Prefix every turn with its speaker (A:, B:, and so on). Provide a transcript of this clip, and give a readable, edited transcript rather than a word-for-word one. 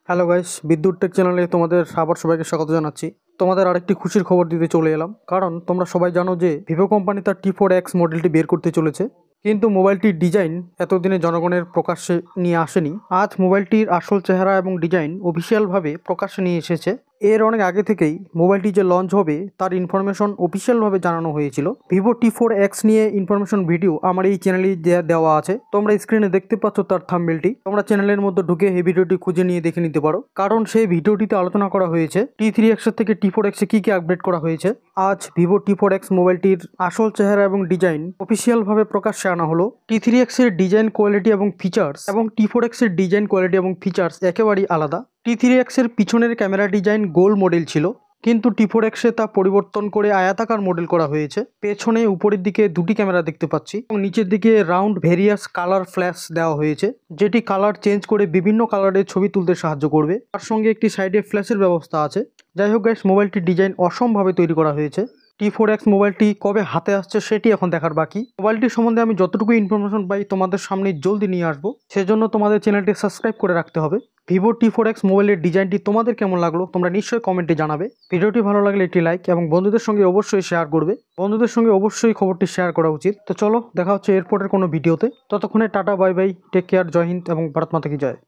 A: Hello guys, বিদ্যুৎ take চ্যানেলে তোমাদের আবার সবাইকে স্বাগত জানাচ্ছি। তোমাদের আরেকটি খুশির খবর দিতে চলে এলাম, কারণ তোমরা সবাই জানো যে ভিভো কোম্পানি তার T4X মডেলটি বের করতে চলেছে, কিন্তু মোবাইলটির ডিজাইন এতদিনে জনগণের প্রকাশ্যে নিয়ে আসেনি। আজ মোবাইলটির আসল চেহারা এবং ডিজাইন অফিসিয়ালভাবে প্রকাশ্যে নিয়ে এসেছে। এর অনেক আগে থেকেই মোবাইলটি যে লঞ্চ হবে তার ইনফরমেশন অফিসিয়ালভাবে জানানো হয়েছিল। ভিভো T4X নিয়ে ইনফরমেশন ভিডিও আমার এই চ্যানেলে দেওয়া আছে, তোমরা স্ক্রিনে দেখতে পাচ্ছ তার থাম্বনেলটি। তোমরা চ্যানেলের মধ্যে ঢুকে এই ভিডিওটি খুঁজে নিয়ে দেখে নিতে পারো, কারণ সেই ভিডিওটিতে আলোচনা করা হয়েছে T3X এর থেকে T4X এ কি আপডেট করা হয়েছে। আজ ভিভো T4X মোবাইলটির আসল চেহারা এবং ডিজাইন অফিসিয়ালভাবে প্রকাশ্যে আনা হলো। T3X এর ডিজাইন কোয়ালিটি এবং ফিচার্স এবং T4X এর ডিজাইন কোয়ালিটি এবং ফিচার্স একেবারেই আলাদা। T3X এর পিছনের ক্যামেরা ডিজাইন গোল মডেল ছিল, কিন্তু T4X এ তা পরিবর্তন করে আয়তাকার মডেল করা হয়েছে। পেছনে উপরের দিকে দুটি ক্যামেরা দেখতে পাচ্ছি এবং নিচের দিকে রাউন্ড ভেরিয়াস কালার ফ্ল্যাশ দেওয়া হয়েছে, যেটি কালার চেঞ্জ করে বিভিন্ন কালারের ছবি তুলতে সাহায্য করবে। তার সঙ্গে একটি সাইডে ফ্ল্যাশের ব্যবস্থা আছে। যাই হোক গাইস, মোবাইলটির ডিজাইন অসমভাবে তৈরি করা হয়েছে। T4X মোবাইলটি কবে হাতে আসছে সেটি এখন দেখার বাকি। মোবাইলটির সম্বন্ধে আমি যতটুকু ইনফরমেশন পাই তোমাদের সামনে জলদি নিয়ে আসবো, সেজন্য তোমাদের চ্যানেলটি সাবস্ক্রাইব করে রাখতে হবে। ভিভো T4X মোবাইলের ডিজাইনটি তোমাদের কেমন লাগলো তোমরা নিশ্চয়ই কমেন্টে জানাবে। ভিডিওটি ভালো লাগলে একটি লাইক এবং বন্ধুদের সঙ্গে অবশ্যই শেয়ার করবে। বন্ধুদের সঙ্গে অবশ্যই খবরটি শেয়ার করা উচিত। তো চলো দেখা হচ্ছে এরপরের কোনো ভিডিওতে। ততক্ষণে ta ta, bye bye, take care, জয় হিন্দ এবং ভারত মাতা কি জয়।